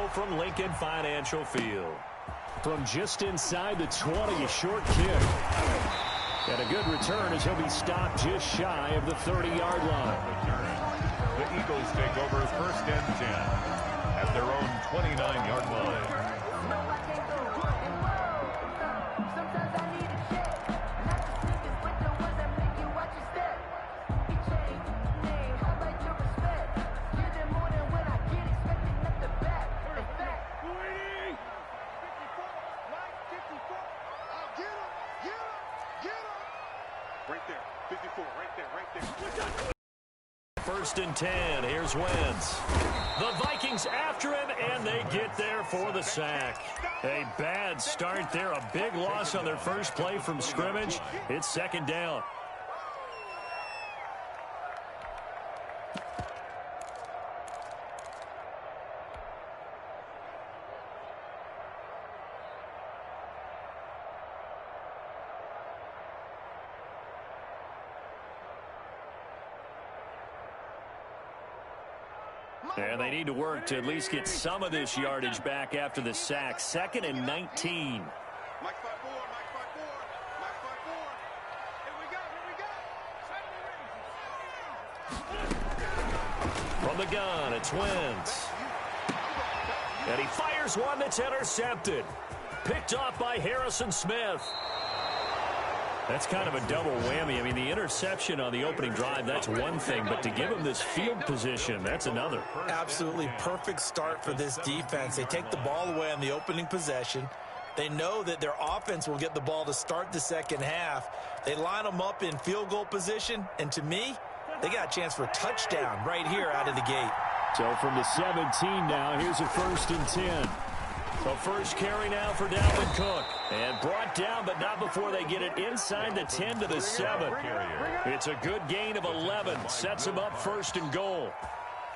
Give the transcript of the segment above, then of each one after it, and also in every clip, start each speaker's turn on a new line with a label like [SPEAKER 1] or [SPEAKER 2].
[SPEAKER 1] go from Lincoln Financial Field. From just inside the 20, a short kick. And a good return as he'll be stopped just shy of the 30-yard line.
[SPEAKER 2] The Eagles take over 1st and 10 at their own 29-yard line.
[SPEAKER 1] First and 10. Here's Wentz. The Vikings after him, and they get there for the sack. A bad start there. A big loss on their first play from scrimmage. It's 2nd down. And they need to work to at least get some of this yardage back after the sack. 2nd and 19. From the gun, it's Wentz. And he fires one that's intercepted. Picked off by Harrison Smith. That's kind of a double whammy. I mean, the interception on the opening drive, that's one thing. But to give him this field position, that's another.
[SPEAKER 3] Absolutely perfect start for this defense. They take the ball away on the opening possession. They know that their offense will get the ball to start the second half. They line them up in field goal position. And to me, they got a chance for a touchdown right here out of the gate.
[SPEAKER 1] So from the 17 now, here's a 1st and 10. The first carry now for Dalvin Cook. And brought down, but not before they get it inside the 10 to the 7. It's a good gain of 11. Sets him up 1st and goal.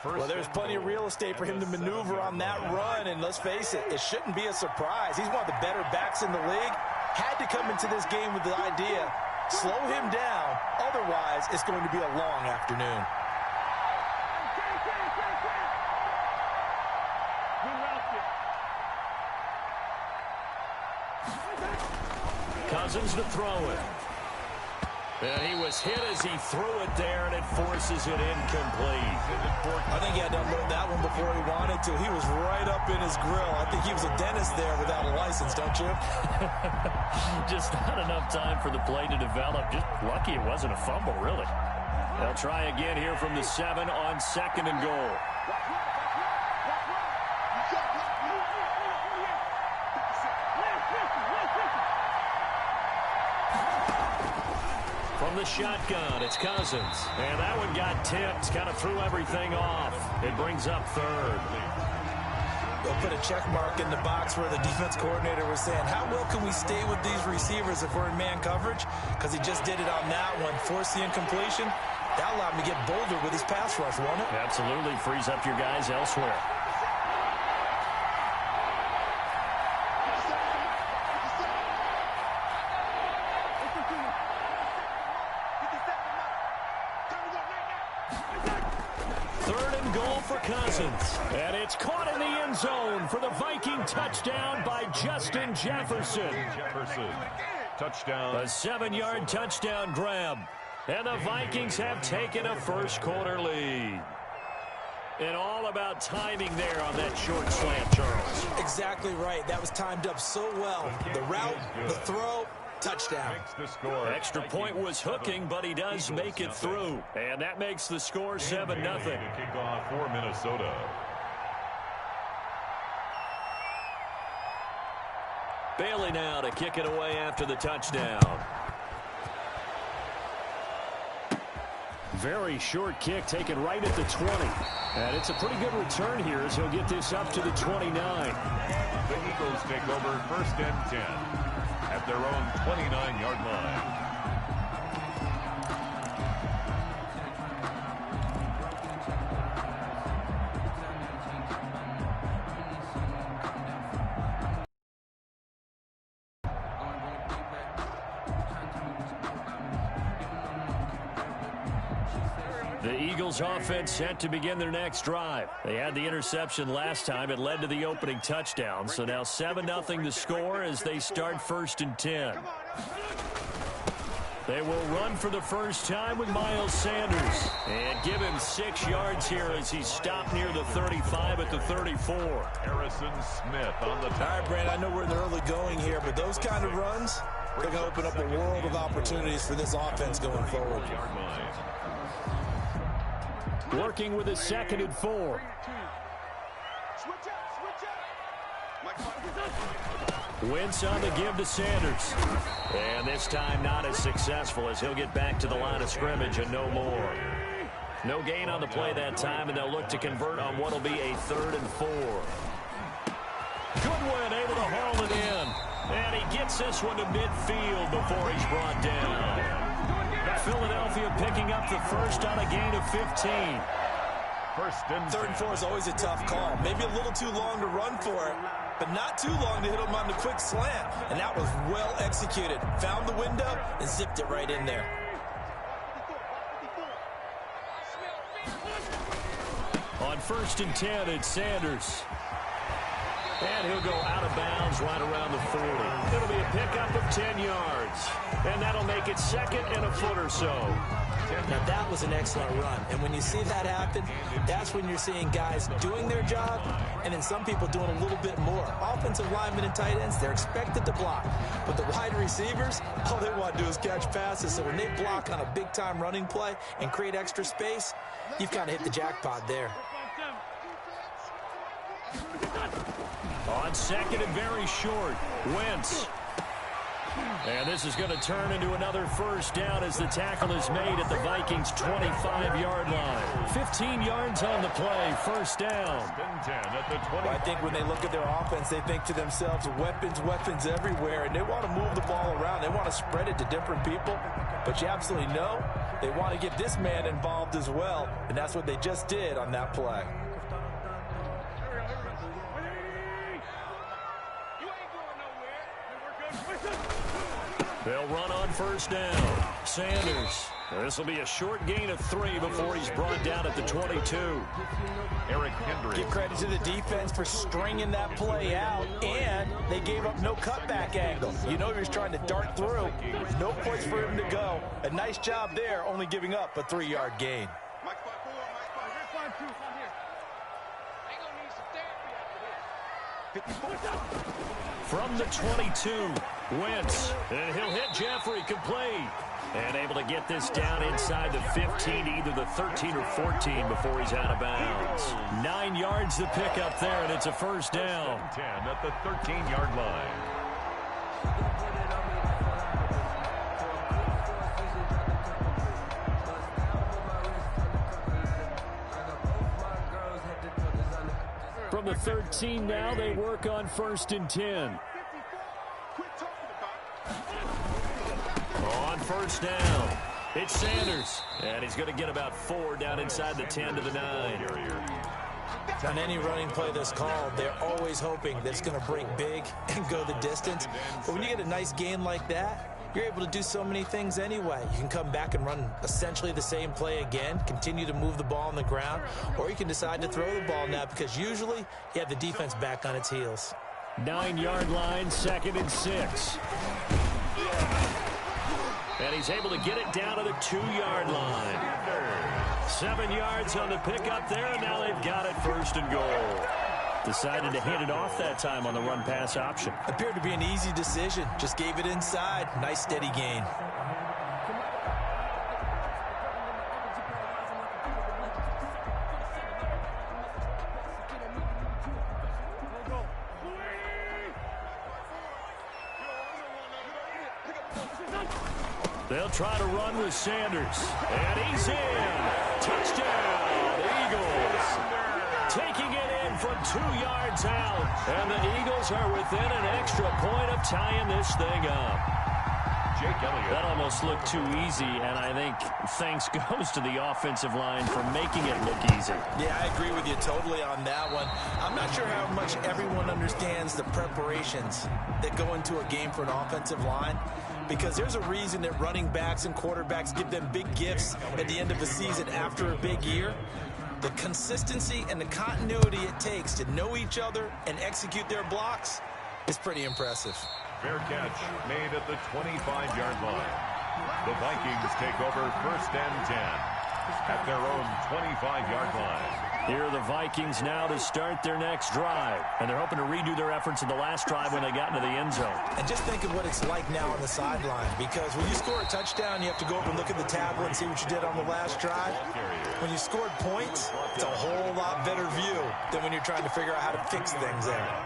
[SPEAKER 3] Well, there's plenty of real estate for him to maneuver on that run. And let's face it, it shouldn't be a surprise. He's one of the better backs in the league. Had to come into this game with the idea, slow him down. Otherwise, it's going to be a long afternoon.
[SPEAKER 1] Cousins to throw it. And he was hit as he threw it there, and it forces it incomplete.
[SPEAKER 3] I think he had to unload that one before he wanted to. He was right up in his grill. I think he was a dentist there without a license, don't you?
[SPEAKER 1] Just not enough time for the play to develop. Just lucky it wasn't a fumble, really. They'll try again here from the 7 on 2nd and goal. From the shotgun, it's Cousins. And that one got tipped, kind of threw everything off. It brings up 3rd.
[SPEAKER 3] They'll put a check mark in the box where the defense coordinator was saying, how well can we stay with these receivers if we're in man coverage? Because he just did it on that one, forced the incompletion. That allowed him to get bolder with his pass rush, won't it?
[SPEAKER 1] Absolutely, frees up your guys elsewhere. Cousins. And it's caught in the end zone for the Viking touchdown by Justin Jefferson.
[SPEAKER 2] Touchdown.
[SPEAKER 1] A 7-yard touchdown grab. And the Vikings have taken a first-quarter lead. And all about timing there on that short slant, Charles.
[SPEAKER 3] Exactly right. That was timed up so well. The route, the throw, touchdown.
[SPEAKER 1] Extra point was hooking, but he does make it through. And that makes the score 7-0.
[SPEAKER 2] Kick off for Minnesota.
[SPEAKER 1] Bailey now to kick it away after the touchdown. Very short kick taken right at the 20. And it's a pretty good return here as he'll get this up to the 29.
[SPEAKER 2] The Eagles take over 1st and 10 at their own 29-yard line.
[SPEAKER 1] The Eagles offense set to begin their next drive. They had the interception last time. It led to the opening touchdown. So now 7-0 the score as they start 1st and 10. They will run for the first time with Miles Sanders. And give him 6 yards here as he's stopped near the 35 at the 34.
[SPEAKER 2] Harrison Smith on the
[SPEAKER 3] All right, Brandon, I know we're in the early going here, but those kind of runs, they're going to open up a world of opportunities for this offense going forward.
[SPEAKER 1] Working with a 2nd and 4. Wentz on the give to Sanders. And this time not as successful as he'll get back to the line of scrimmage and no more. No gain on the play that time, and they'll look to convert on what will be a 3rd and 4. Goodwin able to haul it in. And he gets this one to midfield before he's brought down. Philadelphia picking up the first on a gain of 15.
[SPEAKER 3] 3rd and 4 is always a tough call. Maybe a little too long to run for it, but not too long to hit him on the quick slant. And that was well executed. Found the window and zipped it right in there.
[SPEAKER 1] On 1st and 10, it's Sanders. And he'll go out of bounds right around the 40. It'll be a pickup of 10 yards. And that'll make it 2nd and a foot or so.
[SPEAKER 3] Now, that was an excellent run. And when you see that happen, that's when you're seeing guys doing their job and then some people doing a little bit more. Offensive linemen and tight ends, they're expected to block. But the wide receivers, all they want to do is catch passes. So when they block on a big-time running play and create extra space, you've kind of hit the jackpot there.
[SPEAKER 1] On 2nd and very short, Wentz. And this is going to turn into another first down as the tackle is made at the Vikings' 25-yard line. 15 yards on the play, first down.
[SPEAKER 3] Well, I think when they look at their offense, they think to themselves, weapons everywhere, and they want to move the ball around. They want to spread it to different people. But you absolutely know they want to get this man involved as well, and that's what they just did on that play.
[SPEAKER 1] They'll run on first down. Sanders. This will be a short gain of 3 before he's brought down at the 22.
[SPEAKER 2] Eric Hendricks.
[SPEAKER 3] Give credit to the defense for stringing that play out, and they gave up no cutback angle. You know he was trying to dart through. No place for him to go. A nice job there, only giving up a 3-yard gain.
[SPEAKER 1] From the 22, Wentz. And he'll hit Jeffrey, complete. And able to get this down inside the 15, either the 13 or 14 before he's out of bounds. 9 yards to pick up there, and it's a first down.
[SPEAKER 2] 10 at the 13-yard line.
[SPEAKER 1] From the 13 now, they work on 1st and 10. On first down, it's Sanders. And he's going to get about 4 down inside the 10 to the 9.
[SPEAKER 3] On any running play that's called, they're always hoping that it's going to break big and go the distance. But when you get a nice gain like that, you're able to do so many things anyway. You can come back and run essentially the same play again, continue to move the ball on the ground, or you can decide to throw the ball now because usually you have the defense back on its heels.
[SPEAKER 1] 9-yard line, 2nd and 6. And he's able to get it down to the 2-yard line. 7 yards on the pickup there, and now they've got it 1st and goal. Decided to hand it off that time on the run-pass option.
[SPEAKER 3] Appeared to be an easy decision. Just gave it inside. Nice, steady gain.
[SPEAKER 1] They'll try to run with Sanders. And he's in. Touchdown, Eagles. Taking it in from 2 yards out. And the Eagles are within an extra point of tying this thing up.
[SPEAKER 2] Jake Elliott.
[SPEAKER 1] That almost looked too easy, and I think thanks goes to the offensive line for making it look easy.
[SPEAKER 3] Yeah, I agree with you totally on that one. I'm not sure how much everyone understands the preparations that go into a game for an offensive line. because there's a reason that running backs and quarterbacks give them big gifts at the end of a season after a big year. The consistency and the continuity it takes to know each other and execute their blocks is pretty impressive.
[SPEAKER 2] Fair catch made at the 25-yard line. The Vikings take over first and 10 at their own 25-yard line.
[SPEAKER 1] Here are the Vikings now to start their next drive. And they're hoping to redo their efforts in the last drive when they got into the end zone.
[SPEAKER 3] And just think of what it's like now on the sideline, because when you score a touchdown, you have to go over and look at the tablet and see what you did on the last drive. When you scored points, it's a whole lot better view than when you're trying to figure out how to fix things there.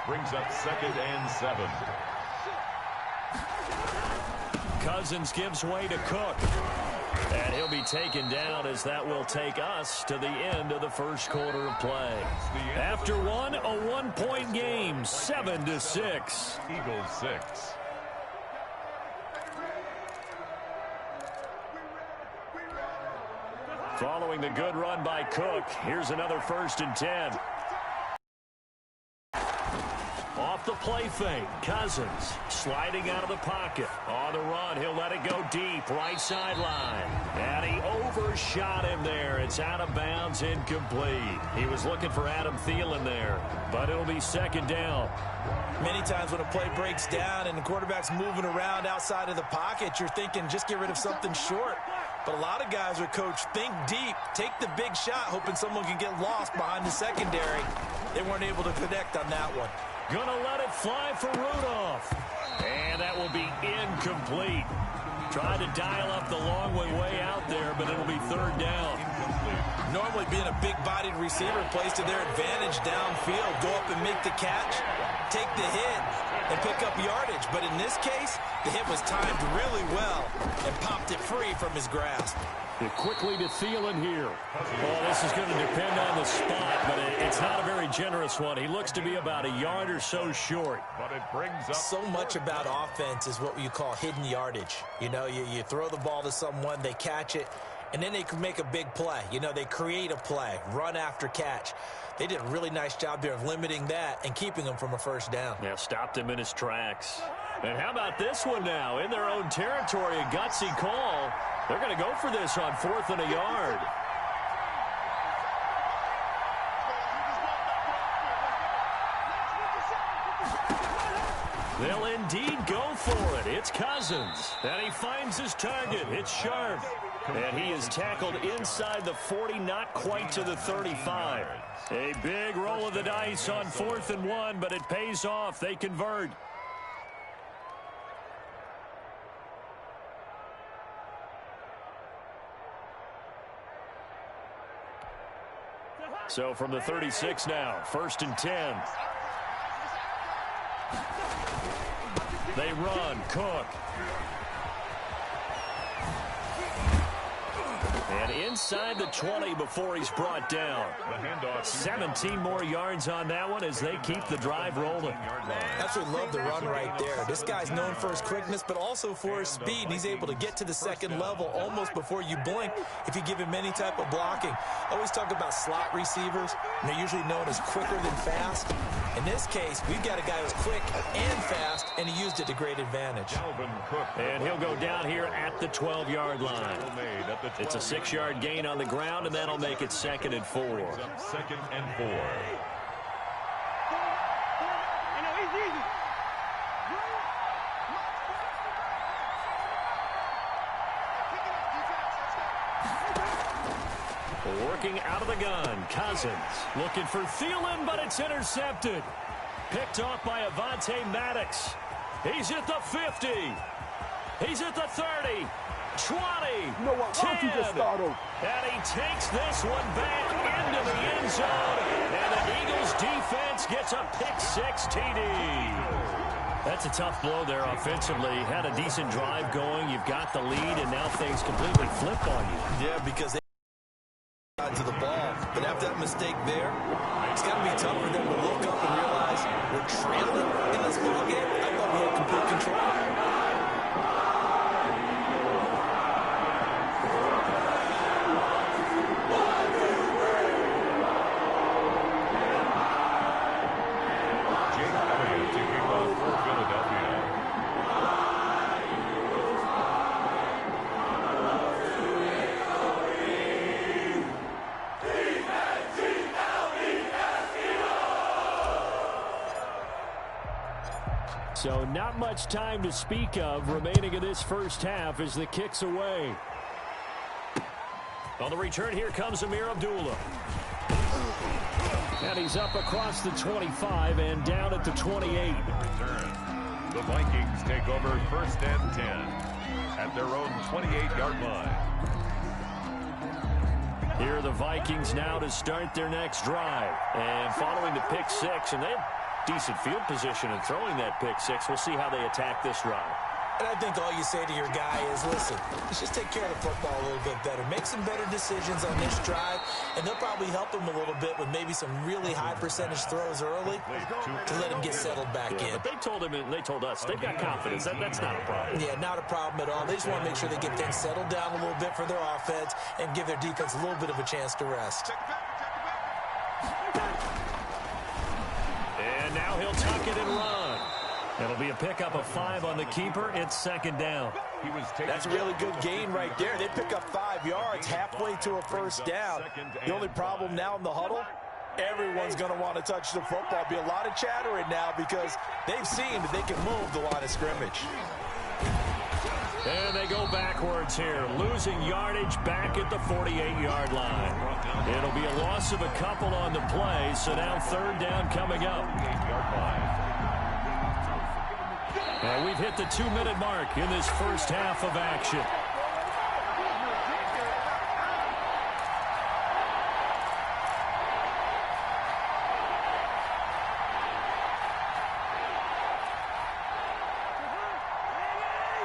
[SPEAKER 2] Brings up 2nd and 7.
[SPEAKER 1] Cousins gives way to Cook. And he'll be taken down as that will take us to the end of the first quarter of play. After one, a 1-point game, 7-6.
[SPEAKER 2] Eagles 6.
[SPEAKER 1] Following the good run by Cook, here's another 1st and 10. Off the play fake, Cousins sliding out of the pocket. On the run, he'll let it go deep, right sideline. And he overshot him there. It's out of bounds, incomplete. He was looking for Adam Thielen there, but it'll be 2nd down.
[SPEAKER 3] Many times when a play breaks down and the quarterback's moving around outside of the pocket, you're thinking just get rid of something short. But a lot of guys are coached, think deep, take the big shot, hoping someone can get lost behind the secondary. They weren't able to connect on that one.
[SPEAKER 1] Gonna let it fly for Rudolph. And that will be incomplete. Tried to dial up the long way out there, but it'll be 3rd down.
[SPEAKER 3] Normally being a big-bodied receiver plays to their advantage downfield. Go up and make the catch, take the hit, and pick up yardage. But in this case, the hit was timed really well and popped it free from his grasp.
[SPEAKER 1] Quickly to Thielen here. Well, this is going to depend on the spot, but it's not a very generous one. He looks to be about a yard or so short.
[SPEAKER 2] But it brings up
[SPEAKER 3] so much about offense is what you call hidden yardage. You know, you throw the ball to someone, they catch it, and then they can make a big play. You know, they create a play, run after catch. They did a really nice job there of limiting that and keeping him from a 1st down.
[SPEAKER 1] Yeah, stopped him in his tracks. And how about this one now? In their own territory, a gutsy call. They're going to go for this on 4th and a yard. They'll indeed go for it. It's Cousins. And he finds his target. It's Sharp. And he is tackled inside the 40, not quite to the 35. A big roll of the dice on 4th and 1, but it pays off. They convert. So from the 36 now, 1st and 10. They run, Cook. And inside the 20 before he's brought down. 17 more yards on that one as they keep the drive rolling.
[SPEAKER 3] Absolutely love the run right there. This guy's known for his quickness, but also for his speed. And he's able to get to the 2nd level almost before you blink if you give him any type of blocking. I always talk about slot receivers, and they're usually known as quicker than fast. In this case, we've got a guy who's quick and fast, and he used it to great advantage.
[SPEAKER 1] And he'll go down here at the 12-yard line. It's a 6-yard gain on the ground, and that'll make it 2nd and 4.
[SPEAKER 2] 2nd and 4.
[SPEAKER 1] Working out of the gun, Cousins looking for Thielen, but it's intercepted. Picked off by Avonte Maddox. He's at the 50. He's at the 30. 20, 10, and he takes this one back into the end zone, and the Eagles defense gets a pick-6 TD. That's a tough blow there offensively. Had a decent drive going. You've got the lead, and now things completely flip on you.
[SPEAKER 3] Yeah, because they got to the ball, but after that mistake there, it's got to be tough for them to look up and realize we're trailing in this ball game. I thought we had complete control.
[SPEAKER 1] So not much time to speak of remaining in this first half as the kick's away. On the return, here comes Amir Abdullah. And he's up across the 25 and down at the 28.
[SPEAKER 2] Return. The Vikings take over first and 10 at their own 28-yard line.
[SPEAKER 1] Here are the Vikings now to start their next drive. And following the pick six, and they have decent field position in throwing that pick six. We'll see how they attack this drive.
[SPEAKER 3] And I think all you say to your guy is, listen, let's just take care of the football a little bit better. Make some better decisions on this drive, and they'll probably help him a little bit with maybe some really high percentage throws early to let him get settled back in.
[SPEAKER 1] But they told him, and they told us, they've got confidence. That's not a problem.
[SPEAKER 3] Yeah, not a problem at all. They just want to make sure they get things settled down a little bit for their offense and give their defense a little bit of a chance to rest.
[SPEAKER 1] And now he'll tuck it and run. It'll be a pickup of 5 on the keeper. It's second down.
[SPEAKER 3] That's a really good gain right there. They pick up 5 yards halfway to a first down. The only problem now in the huddle, everyone's going to want to touch the football. Be a lot of chattering now because they've seen that they can move the line of scrimmage.
[SPEAKER 1] And they go backwards here, losing yardage back at the 48-yard line. It'll be a loss of a couple on the play, so now third down coming up. And we've hit the 2-minute mark in this first half of action.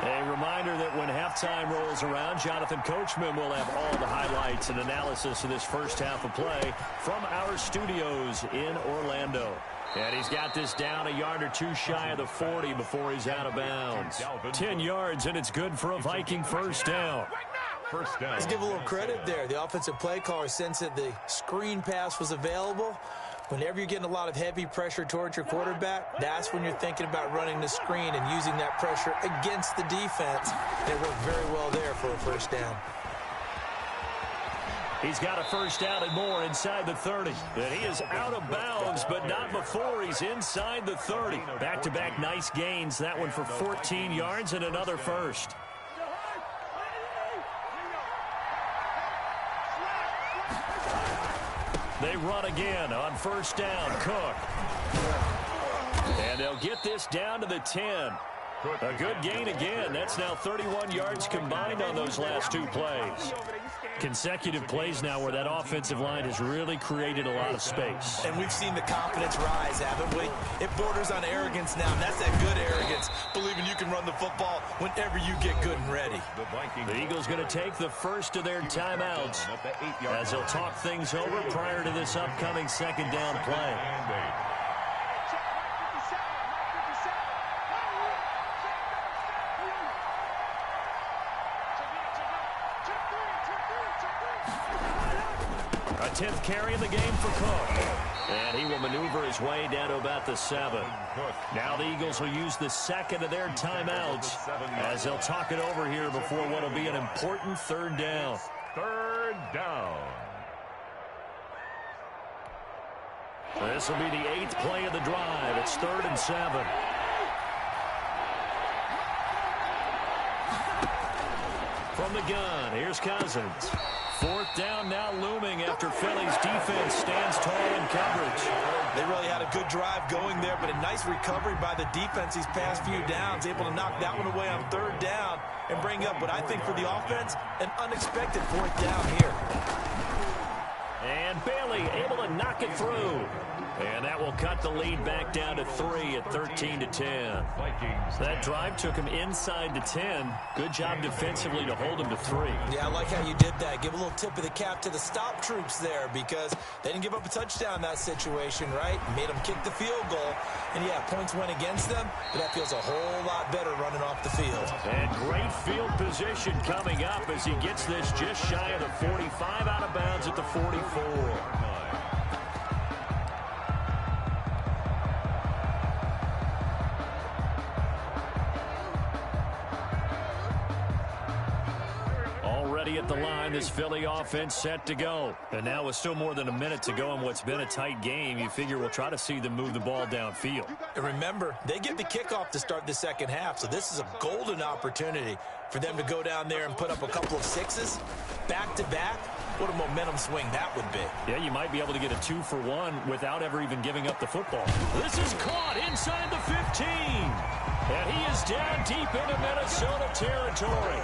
[SPEAKER 1] A reminder that when halftime rolls around, Jonathan Coachman will have all the highlights and analysis of this first half of play from our studios in Orlando. And he's got this down a yard or two shy of the 40 before he's out of bounds. 10 yards, and it's good for a Viking first down.
[SPEAKER 3] Let's give a little credit there. The offensive play caller sensed that the screen pass was available. Whenever you're getting a lot of heavy pressure towards your quarterback, that's when you're thinking about running the screen and using that pressure against the defense. And it worked very well there for a first down.
[SPEAKER 1] He's got a first down and more inside the 30. And he is out of bounds, but not before he's inside the 30. Back-to-back nice gains. That one for 14 yards and another first. They run again on first down. Cook. And they'll get this down to the 10. A good gain again. That's now 31 yards combined on those last 2 plays. Consecutive plays now where that offensive line has really created a lot of space.
[SPEAKER 3] And we've seen the confidence rise, haven't we? It borders on arrogance now, and that's that good arrogance, believing you can run the football whenever you get good and ready.
[SPEAKER 1] The Eagles going to take the first of their timeouts as they'll talk things over prior to this upcoming second down play. A 10th carry in the game for Cook. And he will maneuver his way down to about the 7. Now the Eagles will use the second of their timeouts as they'll talk it over here before what will be an important third down.
[SPEAKER 2] Third down.
[SPEAKER 1] This will be the 8th play of the drive. It's 3rd and 7. From the gun, here's Cousins. 4th down now looming after Philly's defense stands tall in coverage.
[SPEAKER 3] They really had a good drive going there, but a nice recovery by the defense these past few downs, able to knock that one away on 3rd down and bring up what I think for the offense, an unexpected 4th down here.
[SPEAKER 1] And Bailey able to knock it through. And that will cut the lead back down to 3 at 13-10. That drive took him inside the 10. Good job defensively to hold him to 3.
[SPEAKER 3] Yeah, I like how you did that. Give a little tip of the cap to the stop troops there because they didn't give up a touchdown in that situation, right? Made them kick the field goal. And, yeah, points went against them, but that feels a whole lot better running off the field.
[SPEAKER 1] And great field position coming up as he gets this just shy of the 45, out of bounds at the 44. the line, this Philly offense set to go. And now with still more than a minute to go in what's been a tight game, you figure we'll try to see them move the ball downfield.
[SPEAKER 3] And remember, they get the kickoff to start the second half, so this is a golden opportunity for them to go down there and put up a couple of sixes back-to-back. What a momentum swing that would be.
[SPEAKER 1] Yeah, you might be able to get a 2-for-1 without ever even giving up the football. This is caught inside the 15. And he is down deep into Minnesota territory.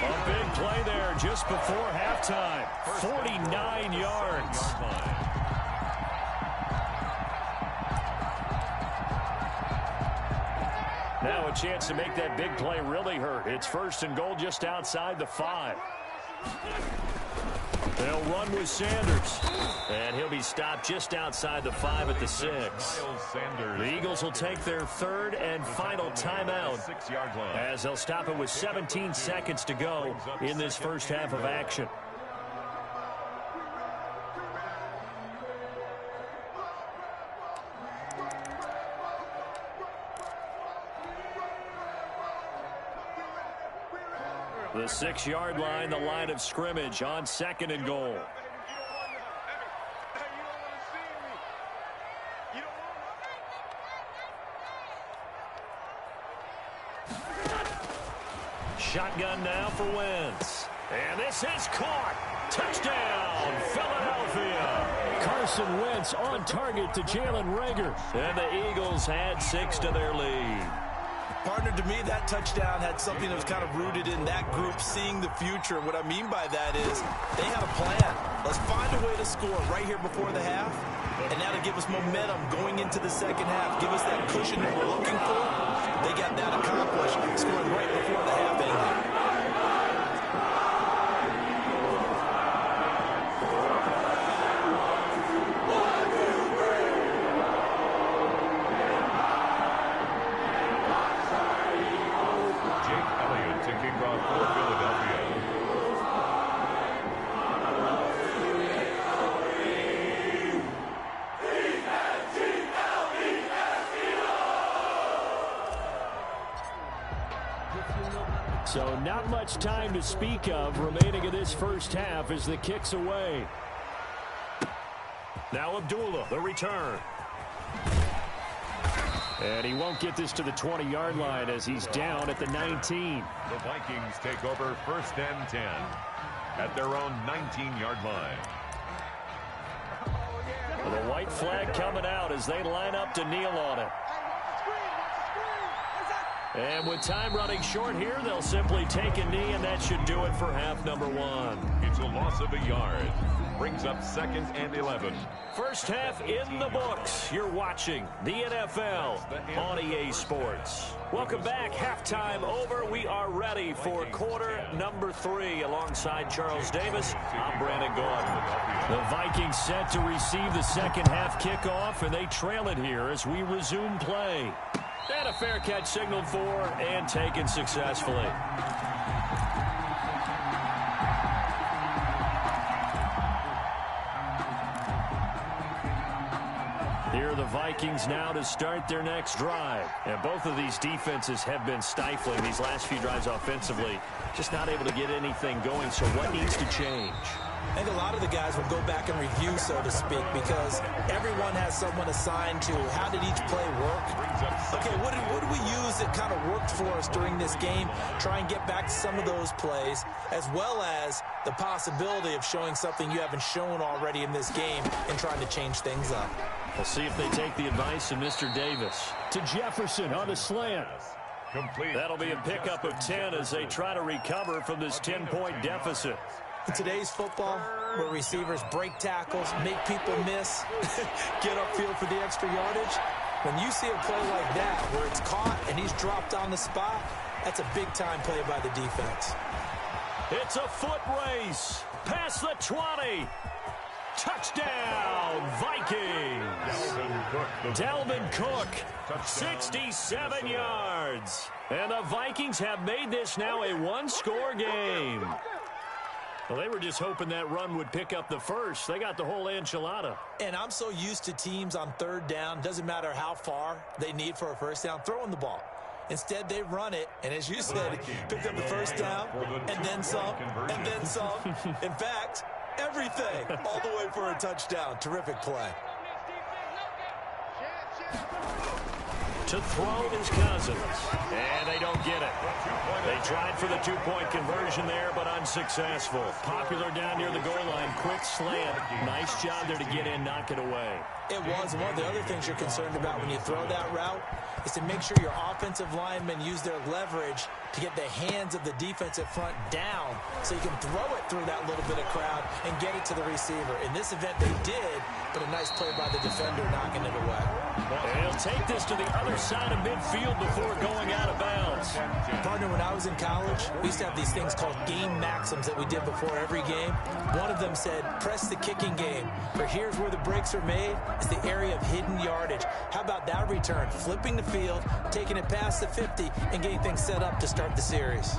[SPEAKER 1] A big play there just before halftime. 49 yards. Now a chance to make that big play really hurt. It's 1st and goal just outside the 5. They'll run with Sanders. And he'll be stopped just outside the 5 at the 6. The Eagles will take their 3rd and final timeout as they'll stop it with 17 seconds to go in this first half of action. The 6-yard line, the line of scrimmage on 2nd and goal. Shotgun now for Wentz. And this is caught. Touchdown, Philadelphia. Carson Wentz on target to Jalen Reagor. And the Eagles had 6 to their lead.
[SPEAKER 3] Partner, to me, that touchdown had something that was kind of rooted in that group seeing the future. What I mean by that is they had a plan. Let's find a way to score right here before the half, and that'll give us momentum going into the second half, give us that cushion that we're looking for. They got that accomplished, scoring right before the half ended.
[SPEAKER 1] So not much time to speak of remaining in this first half as the kick's away. Now Abdullah, the return. And he won't get this to the 20-yard line as he's down at the 19.
[SPEAKER 2] The Vikings take over 1st and 10 at their own 19-yard line.
[SPEAKER 1] The white flag coming out as they line up to kneel on it. And with time running short here, they'll simply take a knee, and that should do it for half number 1.
[SPEAKER 2] It's a loss of a yard. Brings up 2nd and 11.
[SPEAKER 1] First half in the books. You're watching the NFL on EA Sports. Welcome back. Halftime over. We are ready for quarter number 3. Alongside Charles Davis, I'm Brandon Gordon. The Vikings set to receive the second half kickoff, and they trail it here as we resume play. And a fair catch signaled for and taken successfully. Here are the Vikings now to start their next drive. And both of these defenses have been stifling these last few drives offensively. Just not able to get anything going, so what needs to change?
[SPEAKER 3] I think a lot of the guys will go back and review, so to speak, because everyone has someone assigned to how did each play work. Okay, what did we use that kind of worked for us during this game? Try and get back to some of those plays, as well as the possibility of showing something you haven't shown already in this game and trying to change things up.
[SPEAKER 1] We'll see if they take the advice of Mr. Davis. To Jefferson on a slant.
[SPEAKER 2] Complete.
[SPEAKER 1] That'll be a pickup of 10 as they try to recover from this 10-point deficit.
[SPEAKER 3] In today's football, where receivers break tackles, make people miss, get upfield for the extra yardage, when you see a play like that where it's caught and he's dropped on the spot, that's a big-time play by the defense.
[SPEAKER 1] It's a foot race. Past the 20. Touchdown, Vikings. Dalvin Cook, 67 yards. And the Vikings have made this now a one-score game. Well, they were just hoping that run would pick up the first. They got the whole enchilada.
[SPEAKER 3] And I'm so used to teams on third down, doesn't matter how far they need for a first down, throwing the ball. Instead, they run it, and as you said, picked up the first down, and then some, and then some. In fact, everything, all the way for a touchdown. Terrific play.
[SPEAKER 1] To throw is Cousins, and they don't get it. They tried for the two-point conversion there, but unsuccessful. Popular down near the goal line, quick slant. Nice job there to get in, knock it away.
[SPEAKER 3] It was. One of the other things you're concerned about when you throw that route is to make sure your offensive linemen use their leverage to get the hands of the defensive front down so you can throw it through that little bit of crowd and get it to the receiver. In this event, they did, but a nice play by the defender knocking it away.
[SPEAKER 1] And he'll take this to the other side of midfield before going out of bounds.
[SPEAKER 3] Partner, when I was in college, we used to have these things called game maxims that we did before every game. One of them said, press the kicking game, for here's where the breaks are made. It's the area of hidden yardage. How about that return? Flipping the field, taking it past the 50, and getting things set up to start the series.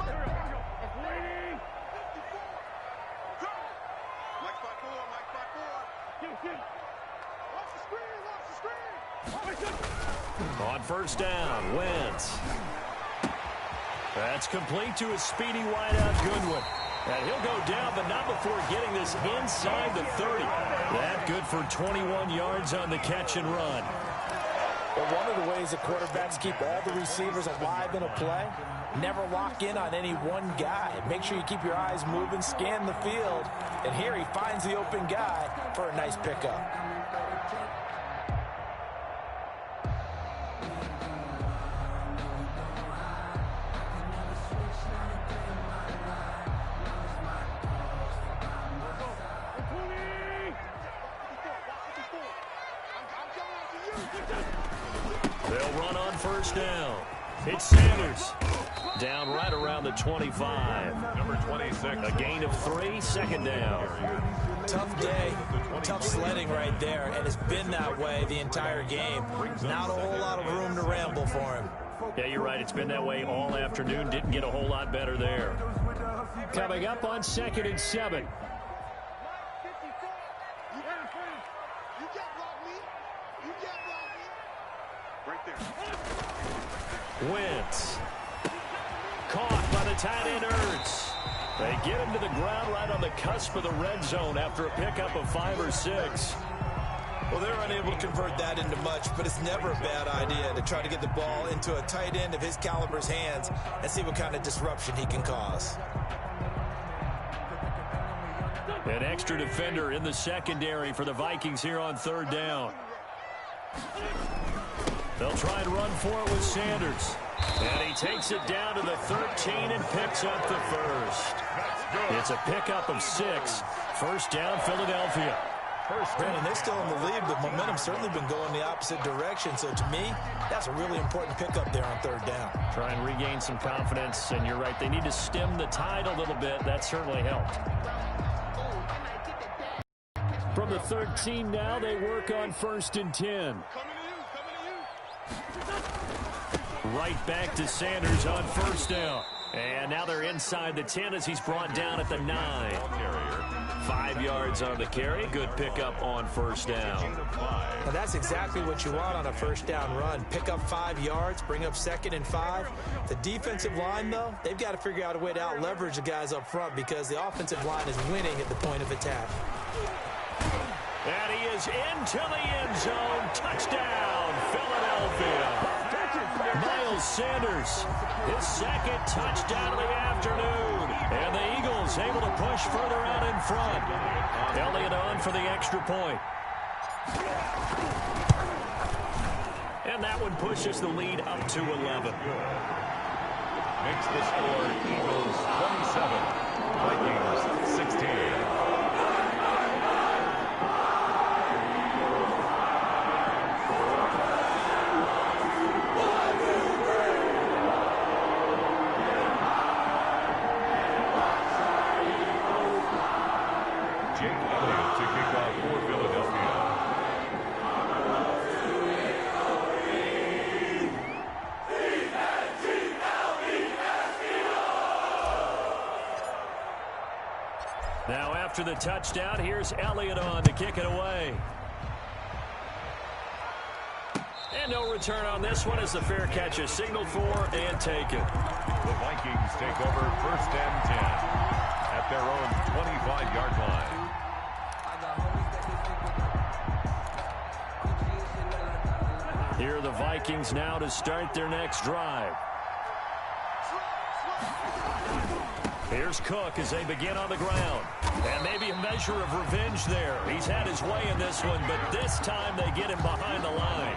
[SPEAKER 1] On first down, Wentz. That's complete to his speedy wideout, Goodwin. And he'll go down, but not before getting this inside the 30. That good for 21 yards on the catch and run.
[SPEAKER 3] Well, one of the ways that quarterbacks keep all the receivers alive in a play, never lock in on any one guy. Make sure you keep your eyes moving, scan the field. And here he finds the open guy for a nice pickup.
[SPEAKER 1] They'll run on first down. It's Sanders. Down right around the 25.
[SPEAKER 2] Number 26.
[SPEAKER 1] A gain of 3, second down.
[SPEAKER 3] Tough day, tough sledding right there, and it's been that way the entire game. Not a whole lot of room to ramble for him.
[SPEAKER 1] Yeah, you're right. It's been that way all afternoon. Didn't get a whole lot better there. Coming up on 2nd and 7. Wentz. Caught by the tight end, Ertz. They get him to the ground right on the cusp of the red zone after a pickup of 5 or 6.
[SPEAKER 3] Well, they're unable to convert that into much, but it's never a bad idea to try to get the ball into a tight end of his caliber's hands and see what kind of disruption he can cause.
[SPEAKER 1] An extra defender in the secondary for the Vikings here on third down. They'll try and run for it with Sanders. And he takes it down to the 13 and picks up the first. It's a pickup of 6. First down, Philadelphia.
[SPEAKER 3] Brandon, they're still in the lead, but momentum's certainly been going the opposite direction. So to me, that's a really important pickup there on third down.
[SPEAKER 1] Try and regain some confidence, and you're right. They need to stem the tide a little bit. That certainly helped. From the 13 now, they work on 1st and 10. Right back to Sanders on first down. And now they're inside the 10 as he's brought down at the 9. 5 yards on the carry. Good pickup on first down.
[SPEAKER 3] Now that's exactly what you want on a first down run. Pick up 5 yards, bring up 2nd and 5. The defensive line, though, they've got to figure out a way to out-leverage the guys up front because the offensive line is winning at the point of attack.
[SPEAKER 1] And he is into the end zone. Touchdown, Philadelphia. Miles Sanders, his 2nd touchdown of the afternoon. And the Eagles able to push further out in front. Elliott on for the extra point. And that one pushes the lead up to 11.
[SPEAKER 2] Makes the score Eagles 27, Vikings 16.
[SPEAKER 1] Now after the touchdown, here's Elliott on to kick it away. And no return on this one as the fair catch is signaled for and taken.
[SPEAKER 2] The Vikings take over 1st and 10 at their own 25-yard line.
[SPEAKER 1] Here are the Vikings now to start their next drive. Here's Cook as they begin on the ground. And maybe a measure of revenge there. He's had his way in this one, but this time they get him behind the line.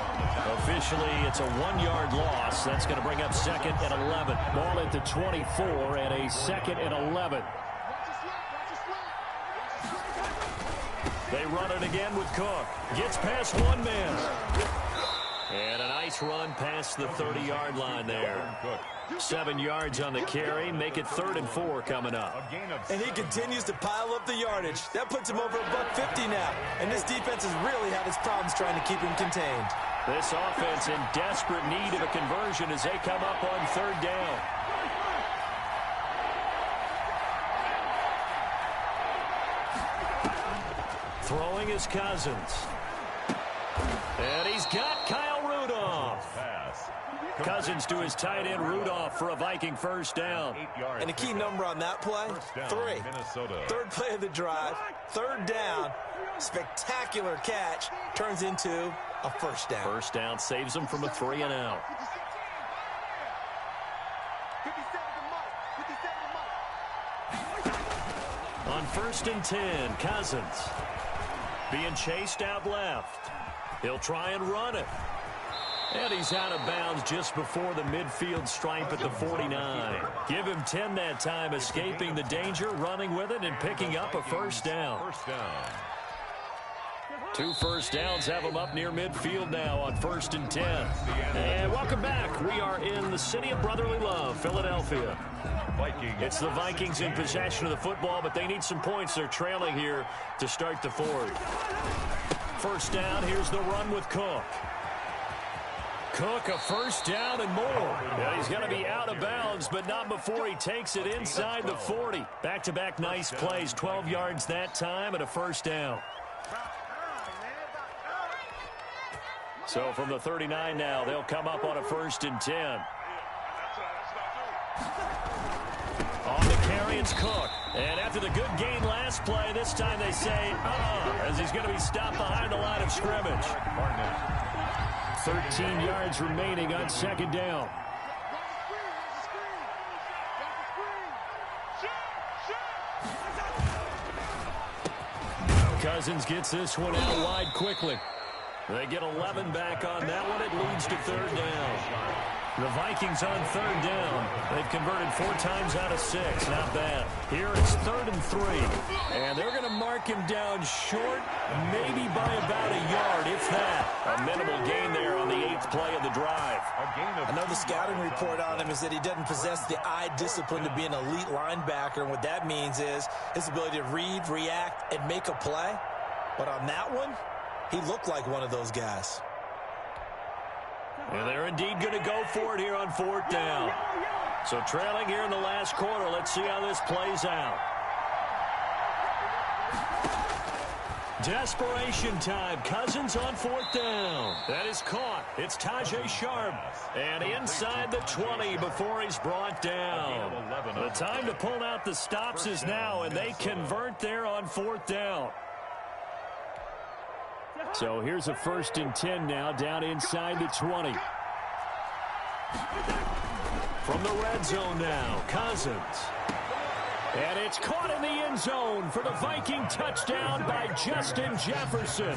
[SPEAKER 1] Officially, it's a 1-yard loss. That's going to bring up 2nd and 11. Ball at the 24 and a 2nd and 11. They run it again with Cook. Gets past one man. And a nice run past the 30-yard line there. 7 yards on the carry. Make it 3rd and 4 coming up.
[SPEAKER 3] And he continues to pile up the yardage. That puts him over $150 now. And this defense has really had its problems trying to keep him contained.
[SPEAKER 1] This offense in desperate need of a conversion as they come up on 3rd down. Throwing is Cousins. And he's got Kyle Rudolph. Cousins to his tight end Rudolph for a Viking 1st down.
[SPEAKER 3] And a key number on that play, 3. 3rd play of the drive, 3rd down. Spectacular catch turns into a 1st down.
[SPEAKER 1] 1st down saves them from a 3 and out. On 1st and 10, Cousins being chased out left. He'll try and run it. And he's out of bounds just before the midfield stripe at the 49. Give him 10 that time, escaping the danger, running with it, and picking up a 1st down. 2 1st downs have him up near midfield now on 1st and 10. And welcome back. We are in the city of brotherly love, Philadelphia. It's the Vikings in possession of the football, but they need some points. They're trailing here to start the 4th. 1st down, here's the run with Cook. Cook, a 1st down and more. Yeah, he's going to be out of bounds, but not before he takes it inside the 40. Back-to-back nice plays, 12 yards that time and a 1st down. So from the 39 now, they'll come up on a 1st and 10. On the carry, it's Cook. And after the good gain last play, this time they say, as he's going to be stopped behind the line of scrimmage. 13 yards remaining on 2nd down. Cousins gets this one out wide quickly. They get 11 back on that one. It leads to 3rd down. The Vikings on 3rd down. They've converted 4 times out of 6. Not bad. Here it's 3rd and 3. And they're going to mark him down short, maybe by about a yard, if that. A minimal gain there on the 8th play of the drive.
[SPEAKER 3] I know the scouting report on him is that he doesn't possess the eye discipline to be an elite linebacker. And what that means is his ability to read, react, and make a play. But on that one, he looked like one of those guys.
[SPEAKER 1] And they're indeed going to go for it here on 4th down. So trailing here in the last quarter. Let's see how this plays out. Desperation time. Cousins on 4th down. That is caught. It's Tajay Sharp. And inside the 20 before he's brought down. The time to pull out the stops is now, and they convert there on 4th down. So here's a 1st and 10 now, down inside the 20. From the red zone now, Cousins. And it's caught in the end zone for the Viking touchdown by Justin Jefferson.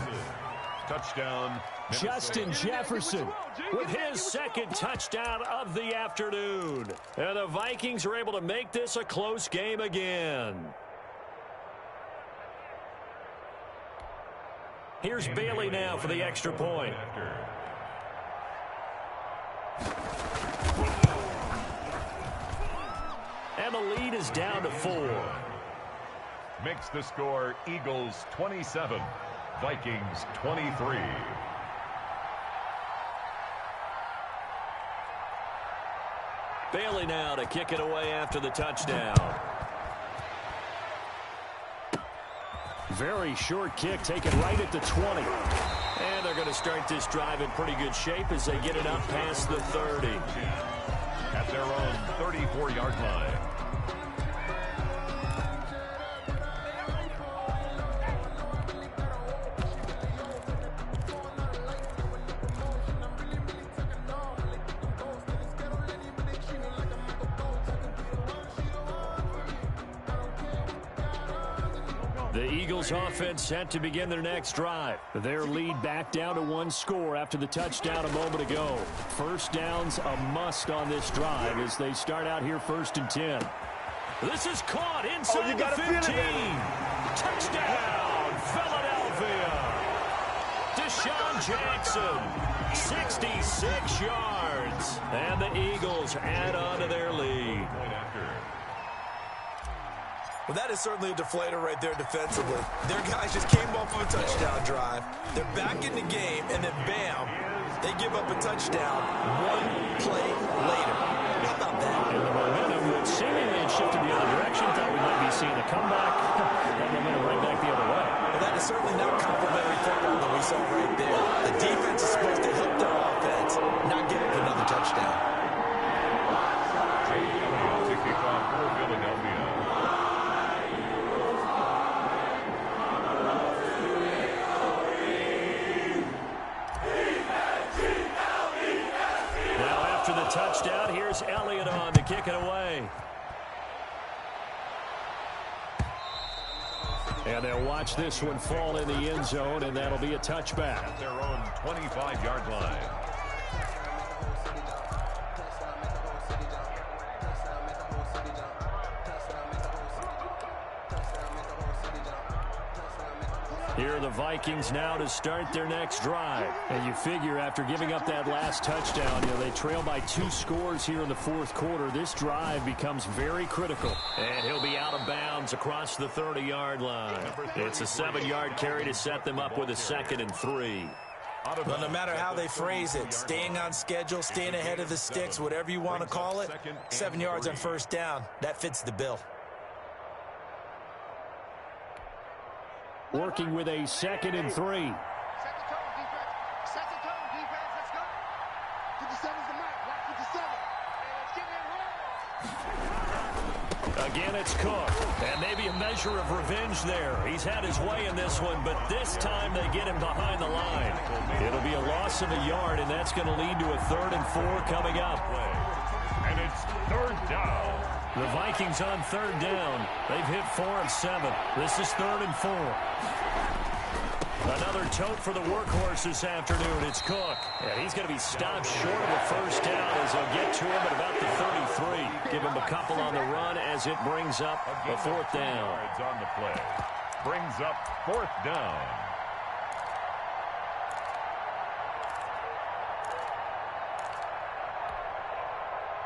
[SPEAKER 2] Touchdown.
[SPEAKER 1] Justin Jefferson with his 2nd touchdown of the afternoon. And the Vikings are able to make this a close game again. Here's Bailey now for the extra point. And the lead is down to 4.
[SPEAKER 2] Makes the score Eagles 27, Vikings 23.
[SPEAKER 1] Bailey now to kick it away after the touchdown. Very short kick taken right at the 20. And they're going to start this drive in pretty good shape as they get it up past the 30.
[SPEAKER 2] At their own 34-yard line.
[SPEAKER 1] The Eagles offense set to begin their next drive. Their lead back down to one score after the touchdown a moment ago. First down's a must on this drive as they start out here 1st and 10. This is caught inside the 15. Touchdown, Philadelphia. Deshaun Jackson, 66 yards. And the Eagles add on to their lead.
[SPEAKER 3] Well, that is certainly a deflator right there defensively. Their guys just came off of a touchdown drive. They're back in the game, and then bam, they give up a touchdown one play later. How about that?
[SPEAKER 1] And the momentum would seemingly had shifted the other direction. Thought we might be seeing a comeback. That momentum right back the other way.
[SPEAKER 3] Well, that is certainly not complimentary football that we saw right there. The defense is supposed to help their offense, not give up another touchdown.
[SPEAKER 2] To kick off for Philadelphia.
[SPEAKER 1] Touchdown. Here's Elliott on to kick it away. And they'll watch this one fall in the end zone, and that'll be a touchback.
[SPEAKER 2] At their own 25-yard line.
[SPEAKER 1] Here are the Vikings now to start their next drive. And you figure after giving up that last touchdown, they trail by 2 scores here in the 4th quarter. This drive becomes very critical. And he'll be out of bounds across the 30-yard line. It's a 7-yard carry to set them up with a 2nd and 3.
[SPEAKER 3] Well, no matter how they phrase it, staying on schedule, staying ahead of the sticks, whatever you want to call it, 7 yards on 1st down, that fits the bill.
[SPEAKER 1] Working with a 2nd and 3.
[SPEAKER 4] Set the tone, defense. Set the tone, defense. Let's go. 57's the mark. Watch 57. Let's get in.
[SPEAKER 1] Again, it's Cook. And maybe a measure of revenge there. He's had his way in this one, but this time they get him behind the line. It'll be a loss of a yard, and that's going to lead to a 3rd and 4 coming up.
[SPEAKER 2] And it's 3rd down.
[SPEAKER 1] The Vikings on 3rd down. They've hit 4 of 7. This is 3rd and 4. Another tote for the workhorse this afternoon. It's Cook. And he's going to be stopped short of the 1st down as they'll get to him at about the 33. Give him a couple on the run as it brings up a 4th down.
[SPEAKER 2] Yards on the play. Brings up 4th down.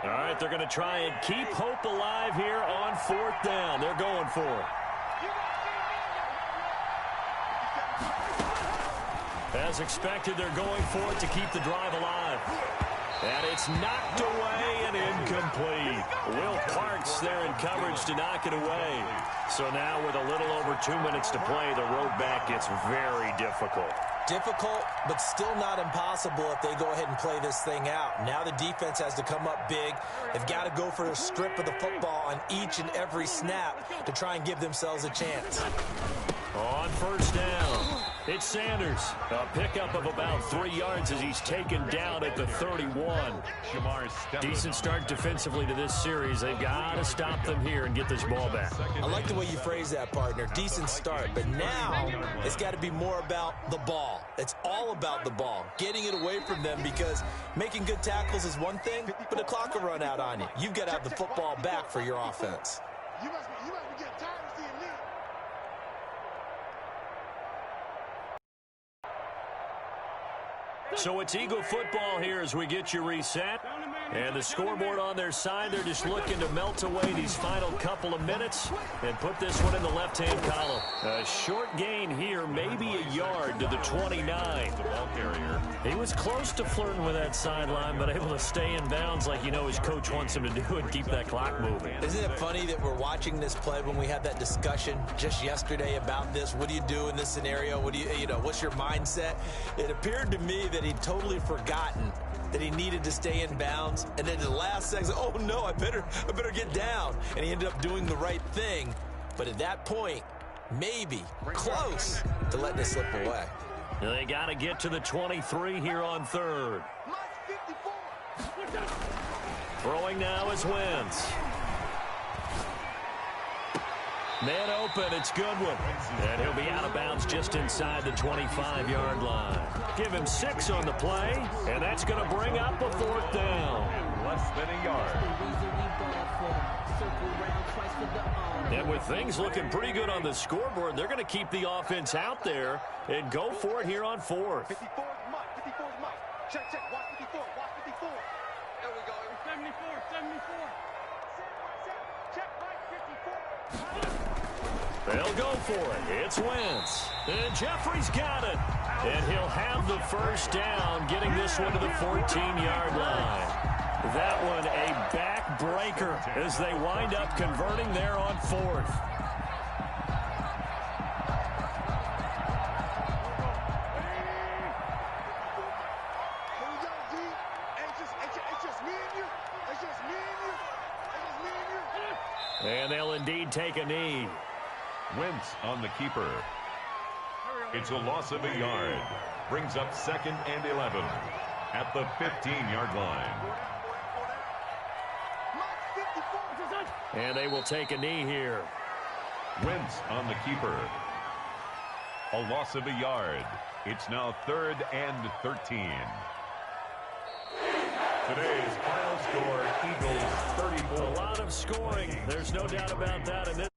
[SPEAKER 1] All right, they're going to try and keep hope alive here on 4th down. They're going for it. As expected, they're going for it to keep the drive alive. And it's knocked away and incomplete. Will Parks there in coverage to knock it away. So now with a little over 2 minutes to play, the road back gets very difficult.
[SPEAKER 3] Difficult, but still not impossible if they go ahead and play this thing out. Now the defense has to come up big. They've got to go for a strip of the football on each and every snap to try and give themselves a chance.
[SPEAKER 1] On 1st down, it's Sanders. A pickup of about 3 yards as he's taken down at the 31. Decent start defensively to this series. They've got to stop them here and get this ball back.
[SPEAKER 3] I like the way you phrase that, partner. Decent start. But now it's got to be more about the ball. It's all about the ball. Getting it away from them, because making good tackles is one thing, but the clock will run out on you. You've got to have the football back for your offense.
[SPEAKER 4] You must be getting tired of seeing me.
[SPEAKER 1] So it's Eagle football here as we get you reset. And the scoreboard on their side, they're just looking to melt away these final couple of minutes and put this one in the left-hand column. A short gain here, maybe a yard to the 29.
[SPEAKER 2] The ball carrier.
[SPEAKER 1] He was close to flirting with that sideline, but able to stay in bounds like you know his coach wants him to do and keep that clock moving.
[SPEAKER 3] Isn't it funny that we're watching this play when we had that discussion just yesterday about this? What do you do in this scenario? What do you know, what's your mindset? It appeared to me that he'd totally forgotten that he needed to stay in bounds, and then the last second, oh no, I better get down. And he ended up doing the right thing. But at that point, maybe close to letting it slip away.
[SPEAKER 1] They got to get to the 23 here on third. Throwing now is Wentz. Man open, it's Goodwin. And he'll be out of bounds just inside the 25-yard line. Give him 6 on the play, and that's going to bring up a fourth down.
[SPEAKER 2] Less than a yard.
[SPEAKER 1] And with things looking pretty good on the scoreboard, they're going to keep the offense out there and go for it here on fourth.
[SPEAKER 4] 54 is Mike. 54 is Mike. Check. Watch 54. Watch 54. There we go. 74. Check, Mike. 54.
[SPEAKER 1] They'll go for it. It's Wentz. And Jeffrey's got it. And he'll have the first down, getting this one to the 14-yard line. That one a backbreaker as they wind up converting there on fourth.
[SPEAKER 4] Here we go, D. It's just me and you. It's just me and you.
[SPEAKER 1] And they'll indeed take a knee.
[SPEAKER 2] Wentz on the keeper. It's a loss of a yard. Brings up 2nd and 11 at the 15-yard line.
[SPEAKER 1] And they will take a knee here.
[SPEAKER 2] Wentz on the keeper. A loss of a yard. It's now 3rd and 13. Today's final score, Eagles 34.
[SPEAKER 1] A lot of scoring. There's no doubt about that in this